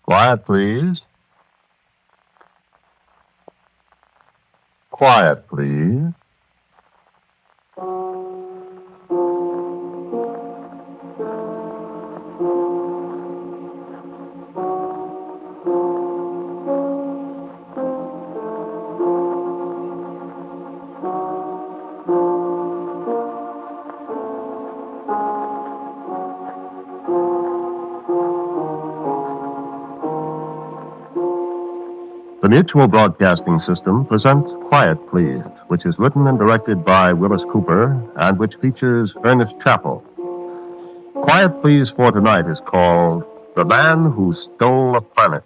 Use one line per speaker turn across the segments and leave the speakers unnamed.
Quiet, please. Quiet, please. The Mutual Broadcasting System presents Quiet, Please, which is written and directed by Willis Cooper and which features Ernest Chappell. Quiet, Please for tonight is called The Man Who Stole a Planet.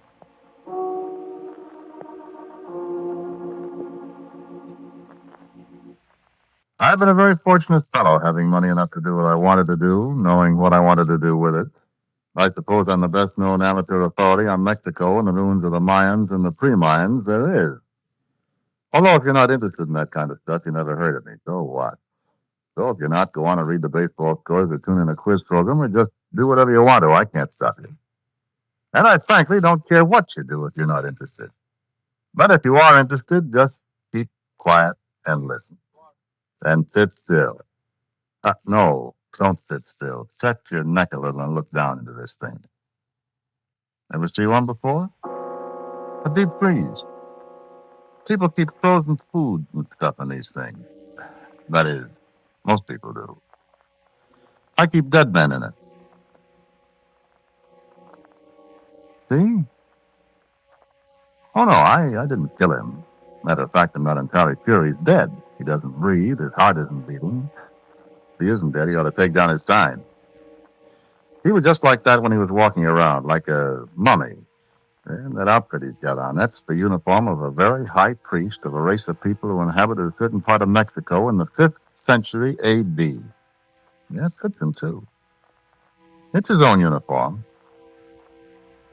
I've been a very fortunate fellow, having money enough to do what I wanted to do, knowing what I wanted to do with it. I suppose I'm the best-known amateur authority on Mexico and the ruins of the Mayans and the pre-Mayans there is. Although if you're not interested in that kind of stuff, you never heard of me. So what? So if you're not, go on and read the baseball scores or tune in a quiz program or just do whatever you want to. I can't stop you. And I frankly don't care what you do if you're not interested. But if you are interested, just keep quiet and listen. And sit still. No, don't sit still. Set your neck a little and look down into this thing. Ever see one before? A deep freeze. People keep frozen food and stuff in these things. That is, most people do. I keep dead men in it. See? Oh, no, I didn't kill him. Matter of fact, I'm not entirely sure he's dead. He doesn't breathe. His heart isn't beating. If he isn't dead, he ought to take down his sign. He was just like that when he was walking around, like a mummy. And that outfit he's got on, that's the uniform of a very high priest of a race of people who inhabited a certain part of Mexico in the 5th century A.D. Yeah, it fits him, too. It's his own uniform.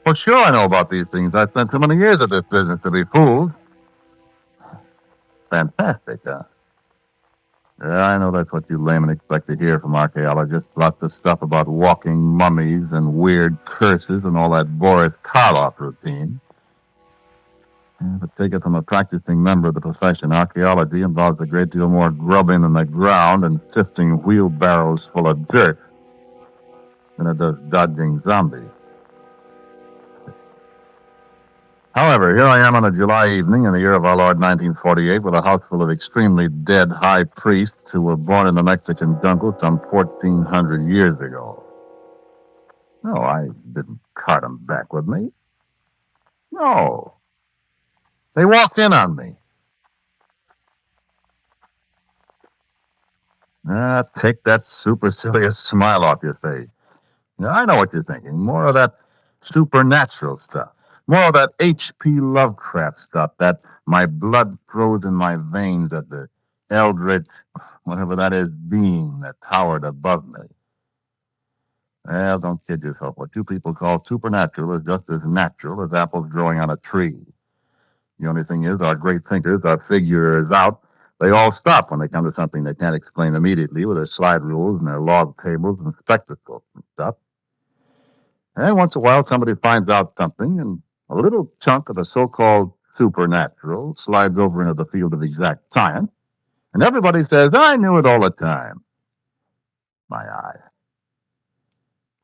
Well, sure I know about these things. I've spent too many years at this business to be fooled. Fantastic, huh? Yeah, I know that's what you laymen expect to hear from archaeologists. Lots of stuff about walking mummies and weird curses and all that Boris Karloff routine. Yeah, but take it from a practicing member of the profession, archaeology involves a great deal more grubbing in the ground and sifting wheelbarrows full of dirt than it does dodging zombies. However, here I am on a July evening in the year of our Lord 1948 with a house full of extremely dead high priests who were born in the Mexican jungle some 1,400 years ago. No, I didn't cart them back with me. No. They walked in on me. Take that supercilious smile off your face. Now, I know what you're thinking. More of that supernatural stuff. More of that H.P. Lovecraft stuff, that my blood froze in my veins at the eldritch, whatever that is, being that towered above me. Well, don't kid yourself. What you people call supernatural is just as natural as apples growing on a tree. The only thing is, our great thinkers, our figures out, they all stop when they come to something they can't explain immediately with their slide rules and their log tables and spectroscopes and stuff. And once in a while, somebody finds out something, and a little chunk of the so-called supernatural slides over into the field of exact science, and everybody says, I knew it all the time. My eye.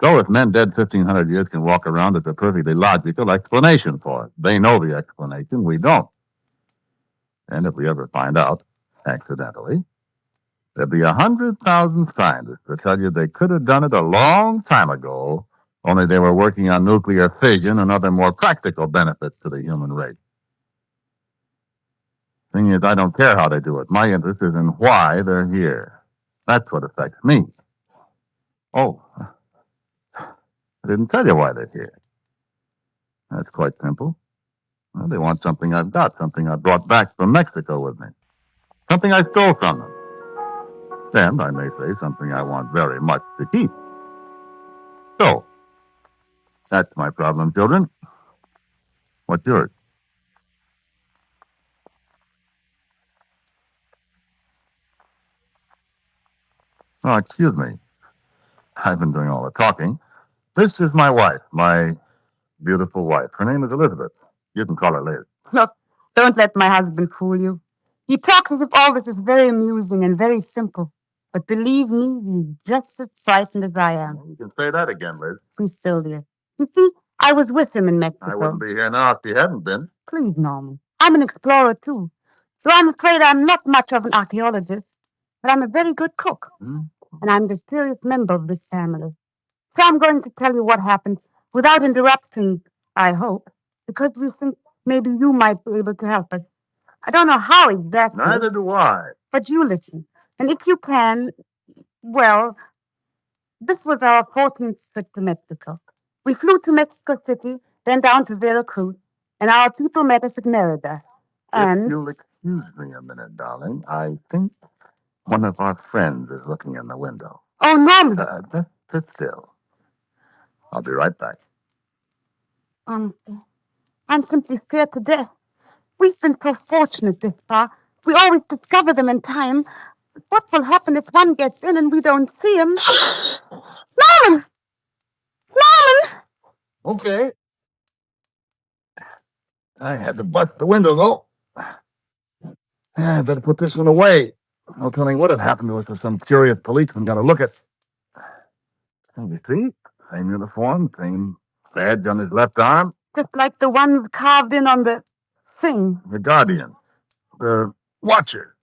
So if men dead 1,500 years can walk around, it's a perfectly logical explanation for it. They know the explanation, we don't. And if we ever find out, accidentally, there'll be 100,000 scientists to tell you they could have done it a long time ago, only they were working on nuclear fission and other more practical benefits to the human race. Thing is, I don't care how they do it. My interest is in why they're here. That's what affects me. Oh, I didn't tell you why they're here. That's quite simple. Well, they want something I've got, something I brought back from Mexico with me. Something I stole from them. And I may say something I want very much to keep. So, that's my problem, children. What's yours? Oh, excuse me. I've been doing all the talking. This is my wife, my beautiful wife. Her name is Elizabeth. You can call her Liz.
Look, don't let my husband fool you. He talks as if all this is very amusing and very simple. But believe me, he's just as frightened as I am.
You can say that again, Liz.
Please, still, dear. You see, I was with him in Mexico.
I wouldn't be here now if you hadn't been.
Please, Norman. I'm an explorer, too. So I'm afraid I'm not much of an archaeologist, but I'm a very good cook. And I'm the serious member of this family. So I'm going to tell you what happened without interrupting, I hope, because you think maybe you might be able to help us. I don't know how exactly.
Neither do I.
But you listen. And if you can, well, this was our 14th trip to Mexico. We flew to Mexico City, then down to Veracruz, and our people met us at Merida.
If you'll excuse me a minute, darling, I think one of our friends is looking in the window.
Oh, Norman!
Sit still. I'll be right back.
I'm simply scared to death. We've been so fortunate this far. We always discover them in time. What will happen if one gets in and we don't see him? Norman! Norman!
Okay. I had to bust the window, though. I better put this one away. No telling what had happened to us if some curious policeman got a look at us. You see? Same uniform, same badge on his left arm.
Just like the one carved in on the thing.
The Guardian. The Watcher.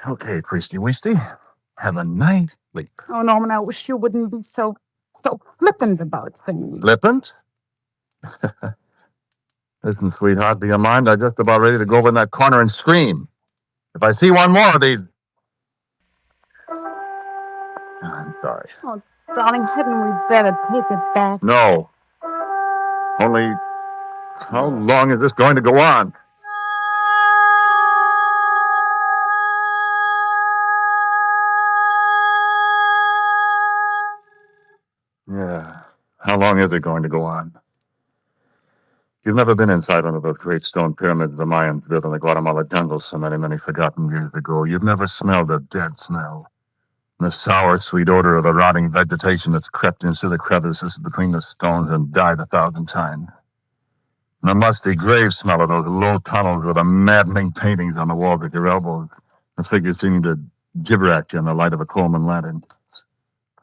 Okay, Priesty Weasty. Have a nice sleep.
Oh, Norman, I wish you wouldn't be so flippant about things.
Flippant? Listen, sweetheart, do you mind? I'm just about ready to go over in that corner and scream. If I see one more of these... I'm sorry.
Oh, darling, hadn't we better take it back?
No. Only, how long is this going to go on? Yeah. How long is it going to go on? You've never been inside one of those great stone pyramids the Mayans built in the Guatemala jungles so many, many forgotten years ago. You've never smelled the dead smell. The sour, sweet odor of the rotting vegetation that's crept into the crevices between the stones and died 1,000 times. And the musty grave smell of those low tunnels with the maddening paintings on the walls at your elbows. The figures seeming to gibber at you in the light of a Coleman lantern.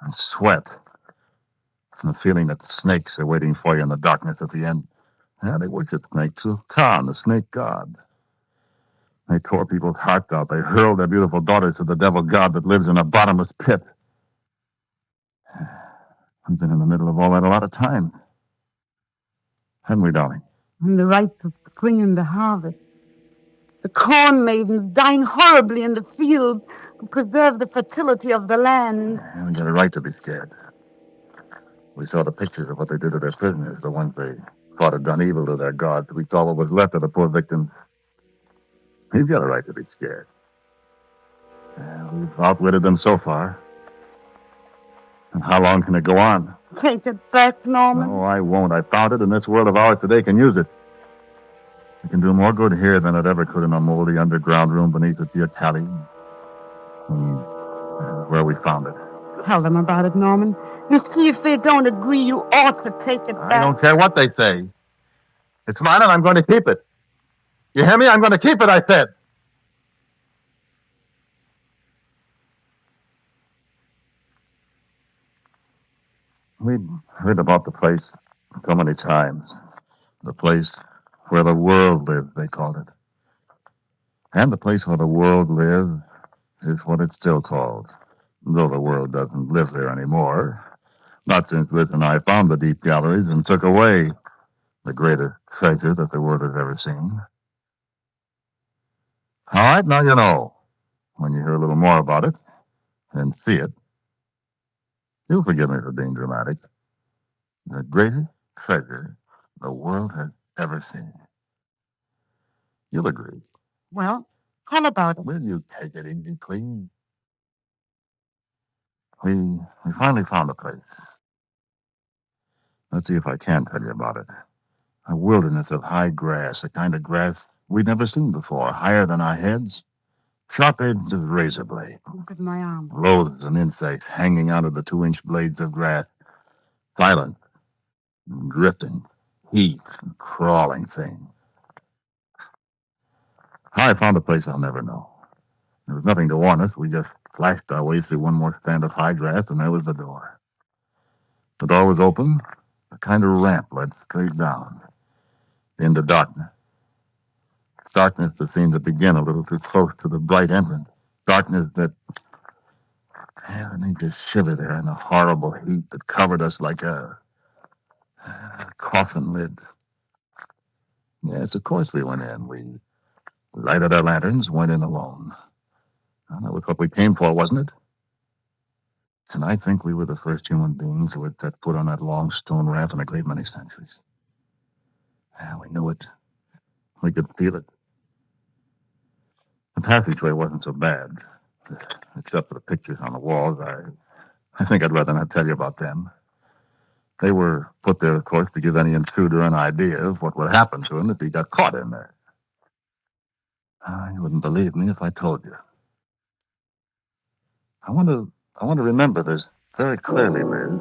And sweat. And the feeling that snakes are waiting for you in the darkness at the end. Yeah, they worship snakes. So Khan, the snake god. They tore people's hearts out. They hurled their beautiful daughters to the devil god that lives in a bottomless pit. We've been in the middle of all that a lot of time. Haven't we, darling?
And the rites of spring and the harvest. The corn maidens dying horribly in the field to preserve the fertility of the land.
Yeah, we got a right to be scared. We saw the pictures of what they did to their prisoners, the ones they thought had done evil to their god. We saw what was left of the poor victims. We've got a right to be scared. Yeah, we've outwitted them so far. And how long can it go on?
Take it back, Norman.
No, I won't. I found it, and this world of ours today can use it. It can do more good here than it ever could in a moldy underground room beneath the theatricality. Where we found it.
Tell them about it, Norman. You see, if they don't agree, you ought to take it back.
I don't care what they say. It's mine, and I'm going to keep it. You hear me? I'm going to keep it, I said. We'd heard about the place so many times. The place where the world lived, they called it. And the place where the world lived is what it's still called, though the world doesn't live there anymore. Not since Liz and I found the deep galleries and took away the greatest treasure that the world has ever seen. All right, now you know. When you hear a little more about it and see it, you'll forgive me for being dramatic. The greatest treasure the world has ever seen. You'll agree.
Well, how about it?
Will you take it easy, Queen? We finally found a place. Let's see if I can tell you about it. A wilderness of high grass, the kind of grass we'd never seen before, higher than our heads, sharp edged as razor blade.
Look at my arm.
Loathsome insects hanging out of the 2-inch blades of grass. Silent, drifting, heat, crawling thing. How I found a place I'll never know. There was nothing to warn us. We just flashed our way through one more strand of high grass, and there was the door. The door was open. A kind of ramp led straight down into darkness. Darkness that seemed to begin a little too close to the bright entrance. Darkness that made us shiver there in the horrible heat that covered us like a coffin lid. Yes, of course we went in. We lighted our lanterns, went in alone. Well, that was what we came for, wasn't it? And I think we were the first human beings who had set foot on that long stone ramp in a great many centuries. Yeah, we knew it. We could feel it. The passageway wasn't so bad, except for the pictures on the walls. I think I'd rather not tell you about them. They were put there, of course, to give any intruder an idea of what would happen to him if he got caught in there. You wouldn't believe me if I told you. I want to remember this very clearly, Liz.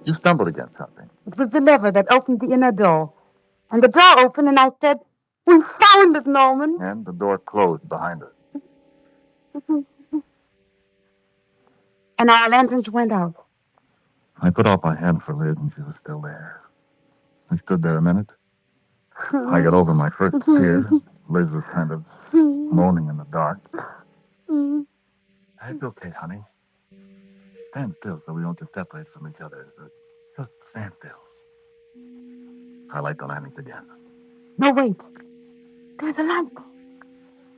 You stumbled against something.
It was the lever that opened the inner door. And the door opened, and I said, "We found it, Norman."
And the door closed behind her.
And our lanterns went out.
I put out my hand for Liz, and she was still there. I stood there a minute. I got over my first fear. Liz was kind of moaning in the dark. It's okay, honey. Stand still so we don't get separated from each other. Just stand still. I light the lanterns again.
No, wait. There's a light.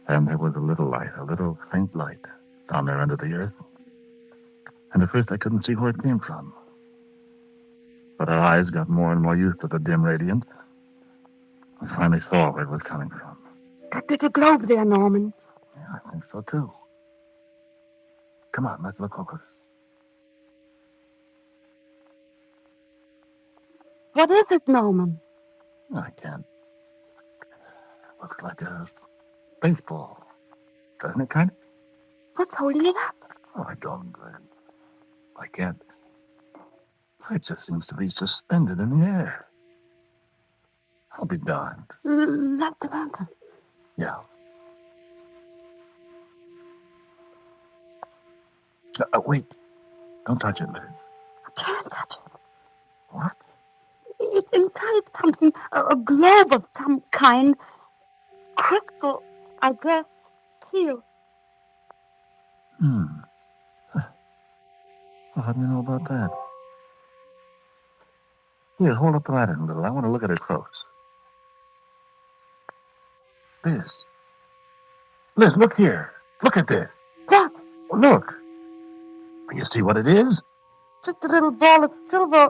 And there was a little light, a little faint light down there under the earth. And at first I couldn't see where it came from. But our eyes got more and more used to the dim radiance. I finally saw where it was coming from.
That little globe there, Norman.
Yeah, I think so too. Come on, let's look close.
What is it, Norman?
I can't. It looks like a baseball. Doesn't it, kind of?
What's holding it up?
Oh, I don't. I can't. It just seems to be suspended in the air. I'll be darned.
Light the lantern.
Yeah. Wait. Don't touch it, Liz.
I can't touch it.
What?
It's inside something, a globe of some kind. Crystal, I guess. Here.
Well, how do you know about that? Here, hold up the lantern a little. I want to look at it close. Liz, look here. Look at this.
What?
Look. You see what it is?
Just a little ball of silver.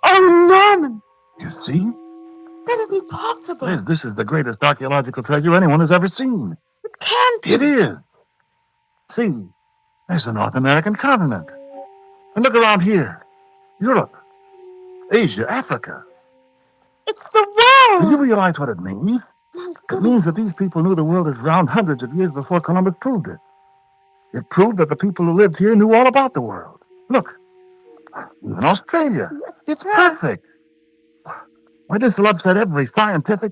Oh, Norman!
You see?
That isn't possible.
Liz, this is the greatest archaeological treasure anyone has ever seen.
It can't be.
It is. See, there's the North American continent. And look around here. Europe, Asia, Africa.
It's the world!
Do you realize what it means? It means that these people knew the world was round hundreds of years before Columbus proved it. It proved that the people who lived here knew all about the world. Look, even Australia. It's perfect. Why, this will upset every scientific...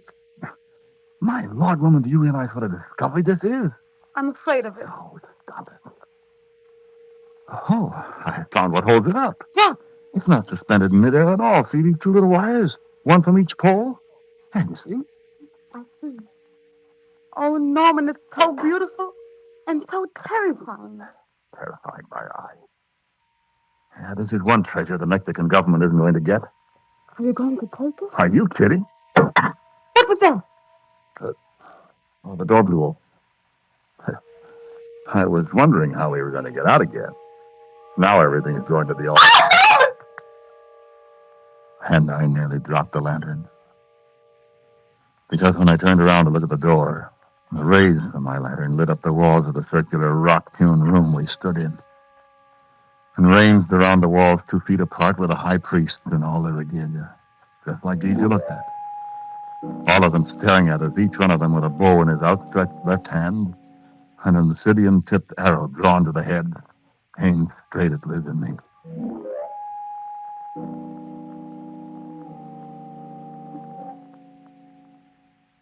My Lord, woman, do you realize what a discovery this is?
I'm afraid of it.
Oh, stop it. Oh, I found what holds it up.
Yeah.
It's not suspended in midair at all. See these two little wires? One from each pole? And you see?
I see. Oh, Norman, it's so beautiful and so terrifying.
Terrified by eye. Yeah, this is one treasure the Mexican government isn't going to get.
Are you going to take it?
Are you kidding?
What was that?
Oh, the door blew open. I was wondering how we were going to get out again. Now everything is going to the altar. And I nearly dropped the lantern. Because when I turned around to look at the door, the rays of my lantern lit up the walls of the circular rock-hewn room we stood in. And ranged around the walls 2 feet apart were the high priests in all their regalia, just like these you looked at. All of them staring at us, each one of them with a bow in his outstretched left hand, and an obsidian-tipped arrow drawn to the head, aimed straight at Liz and me.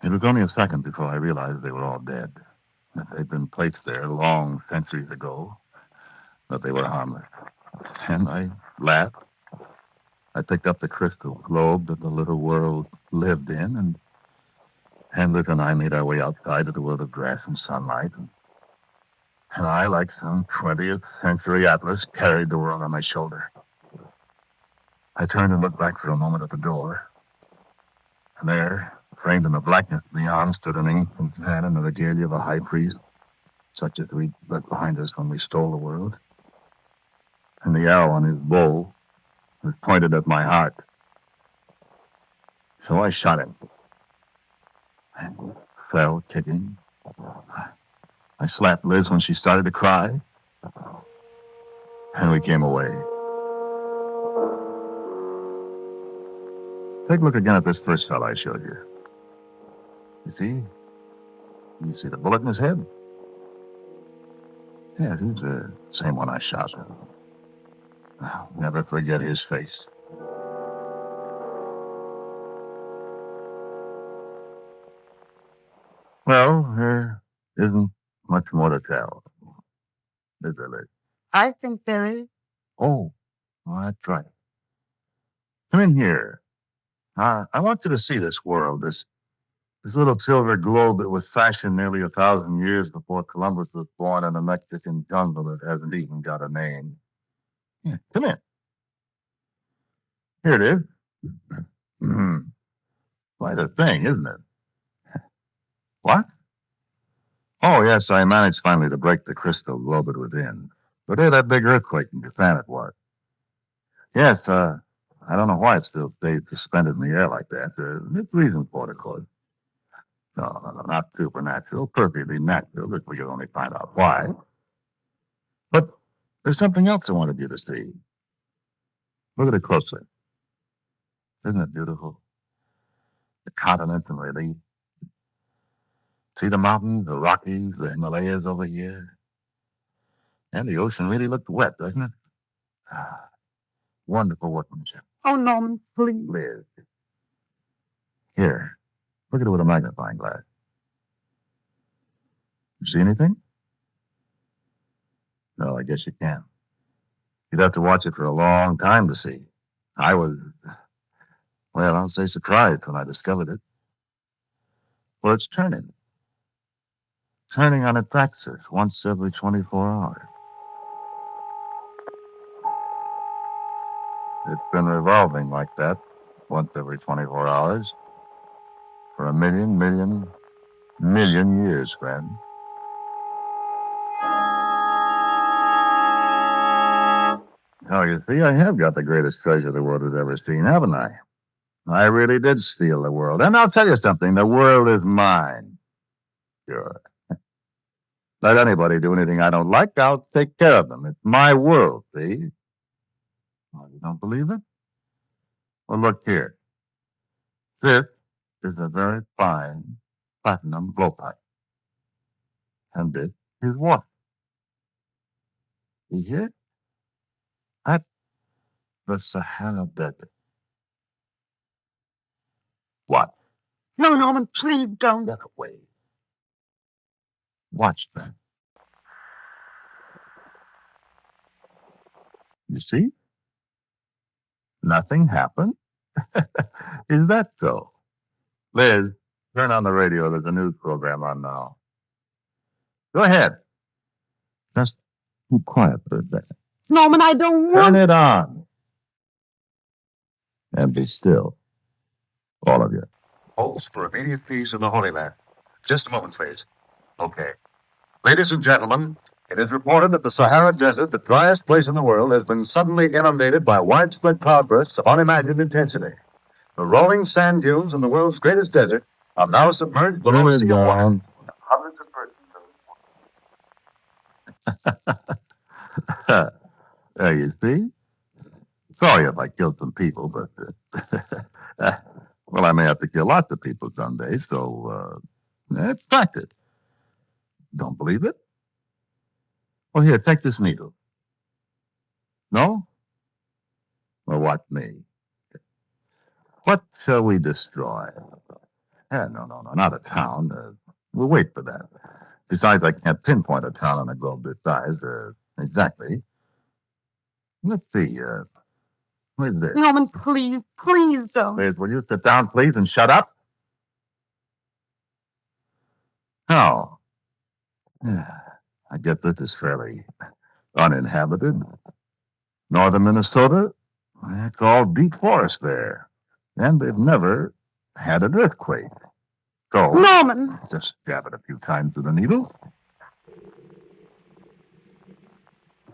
It was only a second before I realized they were all dead. That they'd been placed there long centuries ago, that they were harmless. And I laughed. I picked up the crystal globe that the little world lived in, and Hendrik and I made our way outside to the world of grass and sunlight. And I, like some 20th century atlas, carried the world on my shoulder. I turned and looked back for a moment at the door. And there, framed in the blackness beyond, stood an ancient man in the regalia of a high priest, such as we left behind us when we stole the world. And the arrow on his bow was pointed at my heart. So I shot him. And fell kicking. I slapped Liz when she started to cry. And we came away. Take a look again at this first fellow I showed you. You see? You see the bullet in his head? Yeah, he's the same one I shot. I'll never forget his face. Well, there isn't much more to tell, is there, Liz?
I think there is.
Oh, well, that's right. Come in here. I want you to see this world, this little silver globe that was fashioned nearly 1,000 years before Columbus was born in a Mexican jungle that hasn't even got a name. Yeah, come in. Here it is. Quite a thing, isn't it? What? Oh, yes, I managed finally to break the crystal globe it was in. But there, that big earthquake in Japan it was. Yes, I don't know why it still stayed suspended in the air like that. There's reason for it, of course. No, not supernatural, perfectly natural, if we could only find out why. But there's something else I wanted you to see. Look at it closely. Isn't it beautiful? The continents in relief. See the mountains, the Rockies, the Himalayas over here? And the ocean really looked wet, doesn't it? Ah, wonderful workmanship.
Oh, Norman, please.
Liz. Here, look at it with a magnifying glass. You see anything? No, I guess you can't. You'd have to watch it for a long time to see. I was, well, I'll say surprised when I discovered it. Well, it's turning. Turning on its axis once every 24 hours. It's been revolving like that once every 24 hours for a million years, friend. Oh, you see, I have got the greatest treasure the world has ever seen, haven't I? I really did steal the world. And I'll tell you something, the world is mine. Sure. Let anybody do anything I don't like, I'll take care of them. It's my world, see? Oh, you don't believe it? Well, look here. This is a very fine platinum blowpipe. And this is what? You hear? That's the Sahara Desert. What?
No, Norman, please don't.
Get away. Watch that. You see? Nothing happened. Is that so? Liz, turn on the radio. There's a news program on now. Go ahead. Just be quiet for a second.
Norman, I don't
Turn
want...
it on. And be still. All of you.
Hold for immediate peace in the Holy Land. Just a moment, please. Okay. Ladies and gentlemen, it is reported that the Sahara Desert, the driest place in the world, has been suddenly inundated by widespread cloudbursts of unimagined intensity. The rolling sand dunes in the world's greatest desert are now submerged below a sea of water. Hundreds of persons.
There you see. Sorry if I killed some people, but well, I may have to kill lots of people someday, so it's practice. Don't believe it? Well, here, take this needle. No? Well, watch me. What shall we destroy? No, not a town. We'll wait for that. Besides, I can't pinpoint a town on a globe this size. Exactly. Let's see. What is this?
Norman, please don't.
Liz, will you sit down, please, and shut up? Oh. I get this is fairly uninhabited. Northern Minnesota, it's all deep forest there. And they've never had an earthquake. So,
Norman!
just jab it a few times with a needle.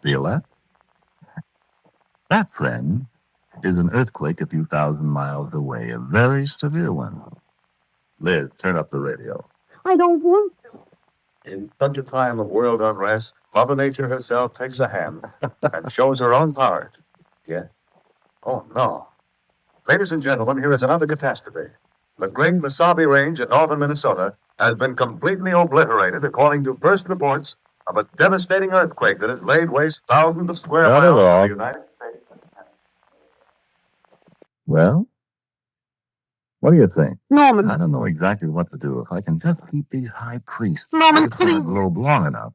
Feel that? That, friend, is an earthquake a few thousand miles away, a very severe one. Liz, turn up the radio.
I don't want to.
In such a time of world unrest, Mother Nature herself takes a hand and shows her own power. Yeah? Oh, no. Ladies and gentlemen, here is another catastrophe. The Great Mesabi Range in northern Minnesota has been completely obliterated, according to first reports of a devastating earthquake that has laid waste thousands of square
Not at
miles
all.
of the United States.
Well, what do you think?
Norman.
I don't know exactly what to do. If I can just keep these high priests
Norman,
on the
please.
globe long enough,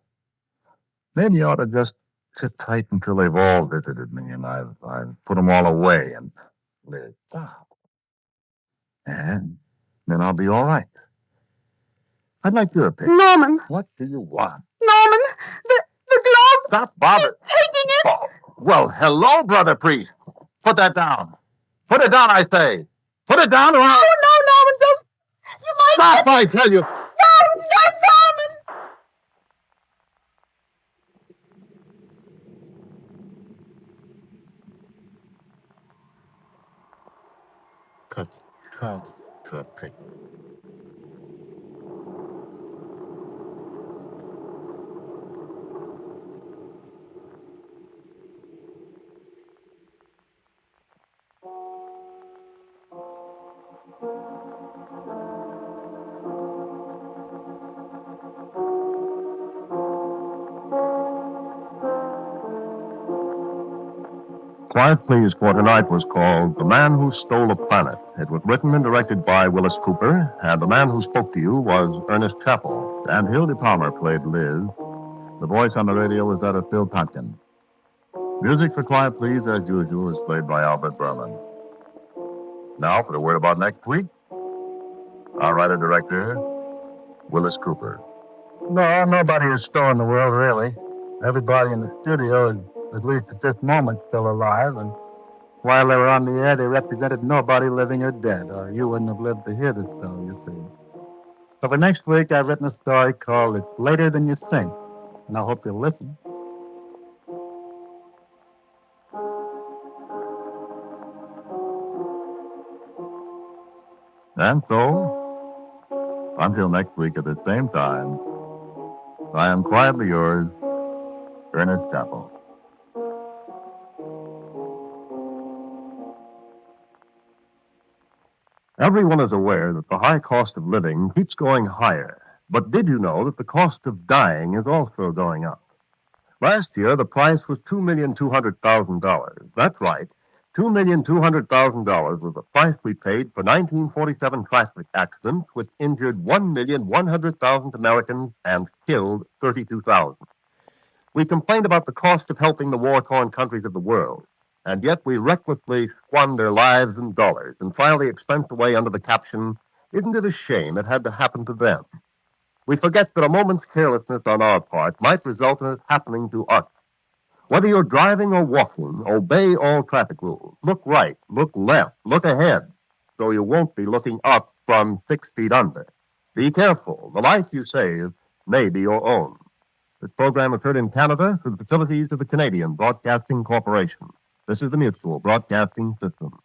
then you ought to just sit tight until they've all visited me and I've put them all away and live. And then I'll be all right. I'd like your opinion.
Norman.
What do you want?
Norman! The glove!
Stop bothering.
Taking it!
Oh, well, hello, Brother Priest. Put that down. Put it down, I say. Put it down or I'll...
No, Norman, don't! You might...
Stop, I tell you.
Norman, stop, Norman!
Cut. Quiet Please for tonight was called The Man Who Stole a Planet. It was written and directed by Willis Cooper, and the man who spoke to you was Ernest Chappell, and Hildy Palmer played Liz. The voice on the radio was that of Phil Tonkin. Music for Quiet Please, as usual, is played by Albert Berman. Now for the word about next week. Our writer-director, Willis Cooper. No, nobody has stolen the world, really. Everybody in the studio is, at least at this moment, still alive, and while they were on the air, they represented nobody living or dead, or you wouldn't have lived to hear the story, you see. So for next week, I've written a story called It's Later Than You Think, and I hope you'll listen. And so, until next week at the same time, I am quietly yours, Ernest Chappell. Everyone is aware that the high cost of living keeps going higher. But did you know that the cost of dying is also going up? Last year, the price was $2,200,000. That's right. $2,200,000 was the price we paid for 1947 traffic accidents which injured 1,100,000 Americans and killed 32,000. We complained about the cost of helping the war-torn countries of the world, and yet we recklessly squander lives and dollars and file the expense away under the caption, "Isn't it a shame it had to happen to them?" We forget that a moment's carelessness on our part might result in it happening to us. Whether you're driving or walking, obey all traffic rules. Look right, look left, look ahead, so you won't be looking up from 6 feet under. Be careful. The life you save may be your own. This program occurred in Canada through the facilities of the Canadian Broadcasting Corporation. This is the Mutual Broadcasting System.